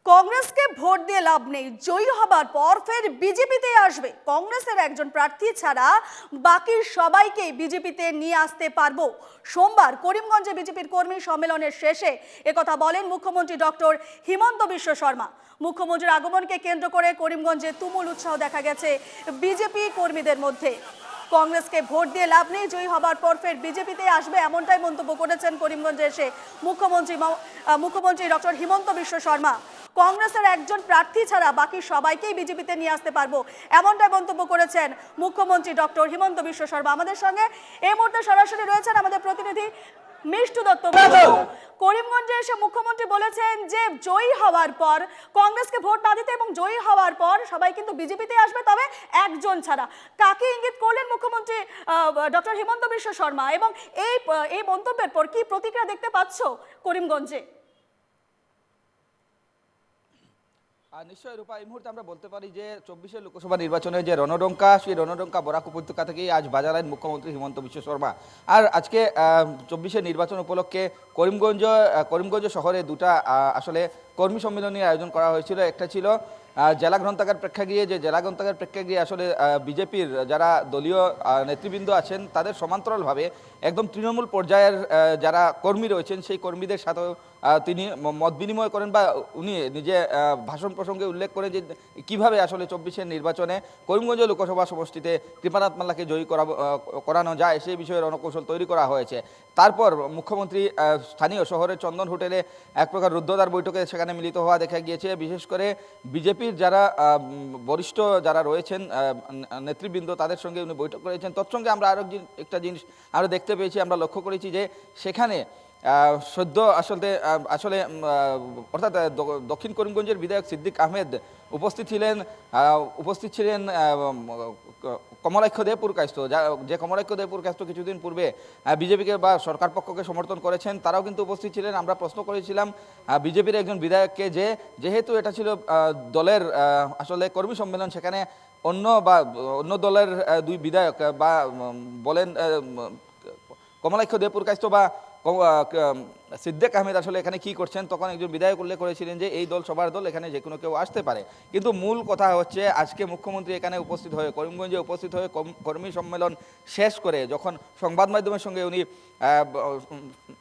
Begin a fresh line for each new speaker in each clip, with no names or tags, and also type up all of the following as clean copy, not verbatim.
কংগ্রেসকে ভোট দিয়ে লাভ নেই, জয়ী হবার পর ফের বিজেপিতে আসবে। কংগ্রেসের একজন প্রার্থী ছাড়া বাকি সবাইকে বিজেপিতে নিয়ে আসতে পারবো। সোমবার করিমগঞ্জে বিজেপির কর্মী সম্মেলনের শেষে একথা বলেন মুখ্যমন্ত্রী ডক্টর হিমন্ত বিশ্ব শর্মা। মুখ্যমন্ত্রীর আগমনকে কেন্দ্র করে করিমগঞ্জে তুমুল উৎসাহ দেখা গেছে বিজেপি কর্মীদের মধ্যে। কংগ্রেসকে ভোট দিয়ে লাভ নেই, জয়ী হবার পর ফের বিজেপিতে আসবে, এমনটাই মন্তব্য করেছেন করিমগঞ্জে এসে মুখ্যমন্ত্রী ডক্টর হিমন্ত বিশ্ব শর্মা। কংগ্রেসের একজন প্রার্থী ছাড়া বাকি সবাইকেই বিজেপিতে নিয়ে আসতে পারবো, এমনটাই মন্তব্য করেছেন মুখ্যমন্ত্রী ডক্টর হিমন্ত বিশ্ব শর্মা। আমাদের সঙ্গে এই মুহূর্তে সরাসরি রয়েছেন আমাদের প্রতিনিধি মিষ্টু দত্ত। করিমগঞ্জে এসে মুখ্যমন্ত্রী বলেছেন যে জয়ী হওয়ার পর কংগ্রেসকে ভোট না দিতে এবং জয়ী হওয়ার পর সবাই কিন্তু বিজেপিতে আসবে, তবে একজন ছাড়া। কাকে ইঙ্গিত করলেন মুখ্যমন্ত্রী ডক্টর হিমন্ত বিশ্ব শর্মা, এবং এই মন্তব্যের পর কি প্রতিক্রিয়া দেখতে পাচ্ছ করিমগঞ্জে?
নিশ্চয়ই রূপা, এই মুহূর্তে আমরা বলতে পারি যে 24 লোকসভা নির্বাচনে যে রণডঙ্কা, সেই রণডঙ্কা বরাক উপত্যকা থেকেই আজ বাজালেন মুখ্যমন্ত্রী হিমন্ত বিশ্ব শর্মা। আর আজকে 24 নির্বাচন উপলক্ষে করিমগঞ্জ শহরে দুটা আসলে কর্মী সম্মেলনের আয়োজন করা হয়েছিল। একটা ছিল জেলা গ্রন্থাগার প্রেক্ষাগৃহে, যে জেলা গ্রন্থাগার প্রেক্ষাগৃহে আসলে বিজেপির যারা দলীয় নেতৃবৃন্দ আছেন তাদের সমান্তরালভাবে একদম তৃণমূল পর্যায়ের যারা কর্মী রয়েছেন সেই কর্মীদের সাথেও তিনি মত বিনিময় করেন, বা উনি নিজে ভাষণ প্রসঙ্গে উল্লেখ করেন যে কীভাবে আসলে 24 নির্বাচনে করিমগঞ্জ লোকসভা সমষ্টিতে কৃপানাথ মাল্লাকে জয়ী করানো যায় সেই বিষয়ে রণকৌশল তৈরি করা হয়েছে। তারপর মুখ্যমন্ত্রী স্থানীয় শহরের চন্দন হোটেলে এক প্রকার রুদ্ধদ্বার বৈঠকে সেখানে মিলিত হওয়া দেখা গিয়েছে। বিশেষ করে বিজেপির যারা বরিষ্ঠ যারা রয়েছেন নেতৃবৃন্দ তাদের সঙ্গে উনি বৈঠক করেছেন। তৎসঙ্গে আমরা একটা জিনিস আরও দেখতে পেয়েছি, আমরা লক্ষ্য করেছি যে সেখানে সদ্য আসলে অর্থাৎ দক্ষিণ করিমগঞ্জের বিধায়ক সিদ্দিক আহমেদ উপস্থিত ছিলেন কমলাক্ষ দেবপুর কায়স্থ, যে কমলাক্ষ দেবপুর কায়স্থ কিছুদিন পূর্বে বিজেপিকে বা সরকার পক্ষকে সমর্থন করেছেন, তারাও কিন্তু উপস্থিত ছিলেন। আমরা প্রশ্ন করেছিলাম বিজেপির একজন বিধায়ককে যে যেহেতু এটা ছিল দলের আসলে কর্মী সম্মেলন, সেখানে অন্য দলের দুই বিধায়ক বা বলেন কমলাক্ষ দেবপুর কায়স্থ বা সিদ্দিক আহমেদ আসলে এখানে কি করছেন, তখন একজন বিধায়ক উল্লেখ করেছিলেন যে এই দল সবার দল, এখানে যে কোনো কেউ আসতে পারে। কিন্তু মূল কথা হচ্ছে আজকে মুখ্যমন্ত্রী এখানে উপস্থিত হয়ে করিমগঞ্জে উপস্থিত হয়ে কর্মী সম্মেলন শেষ করে যখন সংবাদ মাধ্যমের সঙ্গে উনি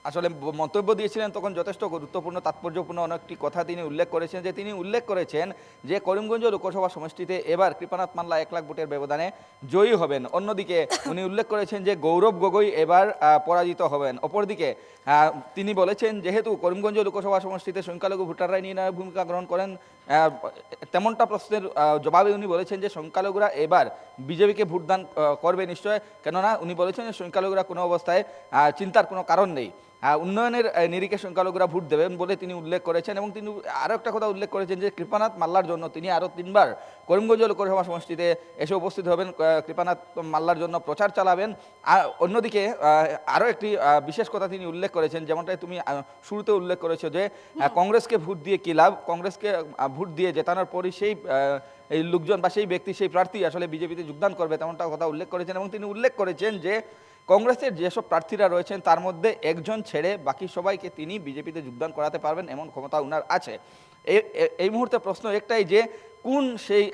আসলে মন্তব্য দিয়েছিলেন, তখন যথেষ্ট গুরুত্বপূর্ণ তাৎপর্যপূর্ণ অনেকটি কথা তিনি উল্লেখ করেছেন যে করিমগঞ্জ লোকসভা সমষ্টিতে এবার কৃপানাথ মাল্লা 1 লাখ ভোটের ব্যবধানে জয়ী হবেন। অন্যদিকে উনি উল্লেখ করেছেন যে গৌরব গগৈ এবার পরাজিত হবেন। অপরদিকে তিনি বলেছেন যেহেতু করিমগঞ্জ লোকসভা সমষ্টিতে সংখ্যালঘু ভোটাররাই নির্ণায়ক ভূমিকা গ্রহণ করেন, তেমনটা প্রশ্নের জবাবে উনি বলেছেন যে সংখ্যালঘুরা এবার বিজেপিকে ভোটদান করবে নিশ্চয়, কেননা উনি বলেছেন যে সংখ্যালঘুরা কোনো অবস্থায় চিন্তার কোনো কারণ নেই, উন্নয়নের নিরিখে সংখ্যালঘুরা ভোট দেবেন বলে তিনি উল্লেখ করেছেন। এবং তিনি আরও একটা কথা উল্লেখ করেছেন যে কৃপানাথ মাল্লার জন্য তিনি আরও 3বার করিমগঞ্জ লোকসভা সমষ্টিতে এসে উপস্থিত হবেন, কৃপানাথ মাল্লার জন্য প্রচার চালাবেন। আর অন্যদিকে আরও একটি বিশেষ কথা তিনি উল্লেখ করেছেন, যেমনটাই তুমি শুরুতে উল্লেখ করেছো যে কংগ্রেসকে ভোট দিয়ে কী লাভ, কংগ্রেসকে ভোট দিয়ে জেতানোর পরই এই লোকজন বা সেই ব্যক্তি সেই প্রার্থী আসলে বিজেপিতে যোগদান করবে, তেমনটা কথা উল্লেখ করেছেন। এবং তিনি উল্লেখ করেছেন যে কংগ্রেসের যেসব প্রার্থীরা রয়েছেন তার মধ্যে একজন ছেড়ে বাকি সবাইকে তিনি বিজেপিতে যোগদান করাতে পারবেন, এমন ক্ষমতা ওনার আছে। এই মুহূর্তে প্রশ্ন একটাই যে কোন সেই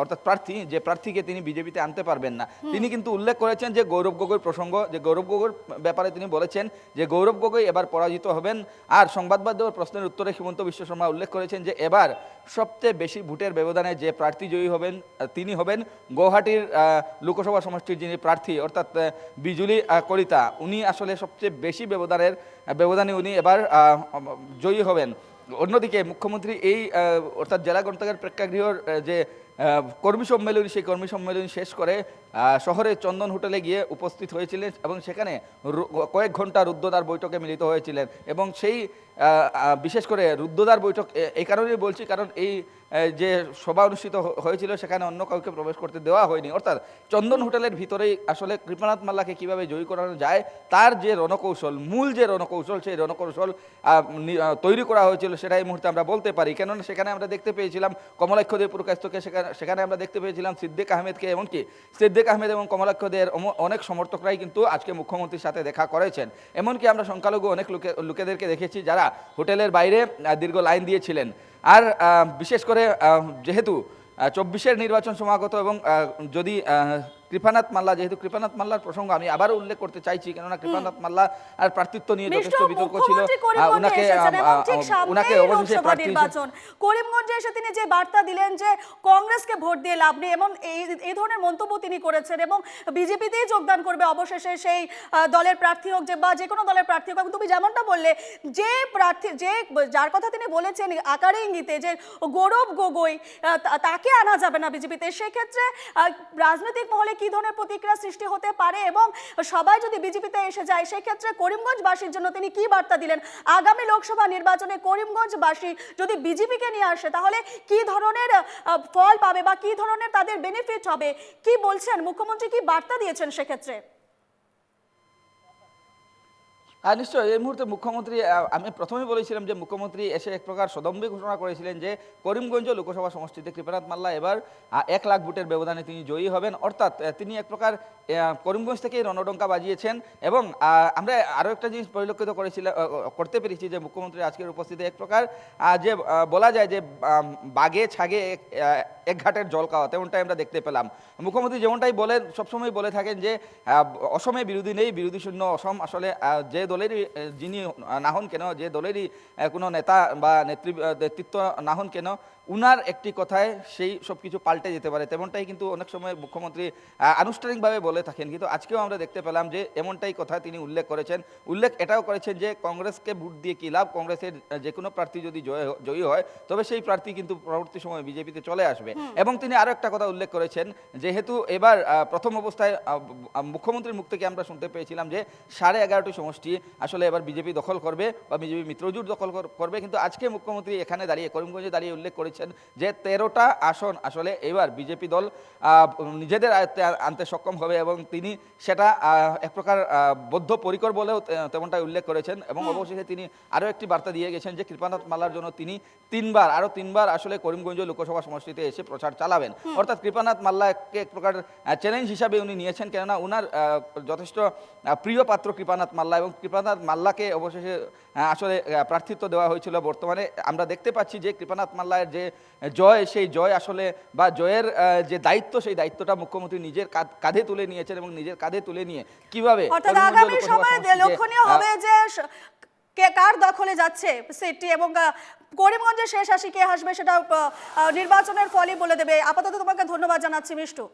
অর্থাৎ যে প্রার্থীকে তিনি বিজেপিতে আনতে পারবেন না। তিনি কিন্তু উল্লেখ করেছেন যে গৌরব গগৈর প্রসঙ্গ, যে গৌরব গগৈর ব্যাপারে তিনি বলেছেন যে গৌরব গগৈ এবার পরাজিত হবেন। আর সংবাদ মাধ্যমের প্রশ্নের উত্তরে হিমন্ত বিশ্ব শর্মা উল্লেখ করেছেন যে এবার সবচেয়ে বেশি ভোটের ব্যবধানে যে প্রার্থী জয়ী হবেন তিনি হবেন গৌহাটির লোকসভা সমষ্টির যিনি প্রার্থী অর্থাৎ বিজুলি কলিতা, উনি আসলে সবচেয়ে বেশি ব্যবধানে উনি এবার জয়ী হবেন। অন্যদিকে মুখ্যমন্ত্রী এই অর্থাৎ জেলা গ্রন্থাগার প্রেক্ষাগৃহর যে কর্মী সম্মেলনী, সেই কর্মী সম্মেলনী শেষ করে শহরে চন্দন হোটেলে গিয়ে উপস্থিত হয়েছিলেন এবং সেখানে কয়েক ঘন্টা রুদ্ধদ্বার বৈঠকে মিলিত হয়েছিলেন। এবং সেই বিশেষ করে রুদ্ধদ্বার বৈঠক এই কারণেই বলছি, কারণ এই যে সভা অনুষ্ঠিত হয়েছিল সেখানে অন্য কাউকে প্রবেশ করতে দেওয়া হয়নি, অর্থাৎ চন্দন হোটেলের ভিতরেই আসলে কৃপানাথ মাল্লাকে কীভাবে জয়ী করানো যায় তার যে রণকৌশল, মূল যে রণকৌশল, সেই রণকৌশল তৈরি করা হয়েছিল সেটা এই মুহূর্তে আমরা বলতে পারি। কেননা সেখানে আমরা দেখতে পেয়েছিলাম কমলাক্ষ দেবপুর কায়স্থকে সেখানে সেখানে আমরা দেখতে পেয়েছিলাম সিদ্দিক আহমেদকে, এমনকি সিদ্দিক আহমেদ এবং কমলাক্ষদের অনেক সমর্থকরাই কিন্তু আজকে মুখ্যমন্ত্রীর সাথে দেখা করেছেন। এমনকি আমরা সংখ্যালঘু অনেক লোকেদেরকে দেখেছি যারা হোটেলের বাইরে দীর্ঘ লাইন দিয়েছিলেন। আর বিশেষ করে যেহেতু 24-এর নির্বাচন সমাগত এবং যদি কৃপানাথ মাল্লা, যেহেতু কৃপানাথ মাল্লার প্রসঙ্গ আমি আবারও উল্লেখ করতে চাইছি, কেননা কৃপানাথ মাল্লা আর প্রার্থিত্ব নিয়ে যথেষ্ট বিতর্ক ছিল। ওনাকে অবশেষে প্রার্থী
করিমগঞ্জে এসে তিনি যে বার্তা দিলেন যে কংগ্রেসকে ভোট দিয়ে লাভ নেই, এবং এই ধরনের মন্তব্য তিনি করেছেন এবং বিজেপিতেই যোগদান করবে অবশেষে, সেই দলের প্রার্থী হোক বা যে কোনো দলের প্রার্থী হোক। তুমি যেমনটা বললে যে প্রার্থী, যার কথা তিনি বলেছেন আকারে ইঙ্গিতে যে গৌরব গগৈ, তাকে আনা যাবে না বিজেপিতে, সেক্ষেত্রে রাজনৈতিক মহলে কি ধরনের প্রতিক্রিয়া সৃষ্টি হতে পারে এবং সবাই যদি বিজেপিতে এসে যায় সেক্ষেত্রে করিমগঞ্জবাসীর জন্য তিনি কি বার্তা দিলেন? আগামী লোকসভা নির্বাচনে করিমগঞ্জবাসী যদি বিজেপিকে নিয়ে আসে তাহলে কি ধরনের ফল পাবে বা কি ধরনের তাদের বেনিফিট হবে, কি বলছেন মুখ্যমন্ত্রী, কি বার্তা দিয়েছেন সেক্ষেত্রে?
নিশ্চয়ই এই মুহূর্তে মুখ্যমন্ত্রী, আমি প্রথমেই বলেছিলাম যে মুখ্যমন্ত্রী এসে এক প্রকার সদম্ভে ঘোষণা করেছিলেন যে করিমগঞ্জ লোকসভা সমষ্টিতে কৃপানাথ মাল্লা এবার 1 লাখ ভোটের ব্যবধানে তিনি জয়ী হবেন। অর্থাৎ তিনি এক প্রকার করিমগঞ্জ থেকেই রণডঙ্কা বাজিয়েছেন। এবং আমরা আরও একটা জিনিস পরিলক্ষিত করতে পেরেছি যে মুখ্যমন্ত্রী আজকের উপস্থিতি এক প্রকার যে বলা যায় যে বাগে ছাগে এক ঘাটের জল খাওয়া, তেমনটাই আমরা দেখতে পেলাম। মুখ্যমন্ত্রী যেমনটাই বলেন, সবসময় বলে থাকেন যে অসমে বিরোধী নেই, বিরোধী শূন্য অসম। আসলে যে দলেরই যিনি না হন কেন, যে দলেরই কোনো নেতা বা নেতৃত্ব না হন কেন, উনার একটি কথায় সেই সব কিছু পাল্টে যেতে পারে, তেমনটাই কিন্তু অনেক সময় মুখ্যমন্ত্রী আনুষ্ঠানিকভাবে বলে থাকেন। কিন্তু আজকেও আমরা দেখতে পেলাম যে এমনটাই কথা তিনি উল্লেখ করেছেন। এটাও করেছেন যে কংগ্রেসকে ভোট দিয়ে কী লাভ, কংগ্রেসের যে কোনো প্রার্থী যদি জয়ী হয় তবে সেই প্রার্থী কিন্তু পরবর্তী সময় বিজেপিতে চলে আসবে। এবং তিনি আরও একটা কথা উল্লেখ করেছেন, যেহেতু এবার প্রথম অবস্থায় মুখ্যমন্ত্রীর মুখ থেকে আমরা শুনতে পেয়েছিলাম যে 11.5টি সমষ্টি আসলে এবার বিজেপি দখল করবে বা বিজেপি মিত্রজোট দখল করবে, কিন্তু আজকে মুখ্যমন্ত্রী এখানে দাঁড়িয়ে করিমগঞ্জে দাঁড়িয়ে উল্লেখ করেছেন যে 13টা আসন আসলে এবার বিজেপি দল নিজেদের আয়ত্তে আনতে সক্ষম হবে এবং তিনি সেটা এক প্রকার বদ্ধপরিকর বলেও তেমনটাই উল্লেখ করেছেন। এবং অবশেষে তিনি আরও একটি বার্তা দিয়ে গেছেন যে কৃপানাথ মাল্লার জন্য তিনি আরও তিনবার আসলে করিমগঞ্জ লোকসভা সমষ্টিতে এসে প্রচার চালাবেন। অর্থাৎ কৃপানাথ মাল্লাকে এক প্রকার চ্যালেঞ্জ হিসাবে উনি নিয়েছেন, কেননা উনার যথেষ্ট প্রিয় পাত্র কৃপানাথ মাল্লা এবং কৃপানাথ মাল্লাকে অবশেষে আসলে প্রার্থিত্ব দেওয়া হয়েছিল। বর্তমানে আমরা দেখতে পাচ্ছি যে কৃপানাথ মাল্লার যে জয়, সেই জয় আসলে বা জয়ের যে দায়িত্ব, সেই দায়িত্বটা মুখ্যমন্ত্রী নিজের কাঁধে তুলে নিয়েছেন এবং নিজের কাঁধে তুলে নিয়ে কিভাবে
আগামী সময়ে লক্ষণীয় হবে যে কার দখলে যাচ্ছে সিটটি এবং করিমগঞ্জে শেষ হাসি কে হাসবে সেটা নির্বাচনের ফলই বলে দেবে। আপাতত তোমাকে ধন্যবাদ জানাচ্ছি মিষ্টু।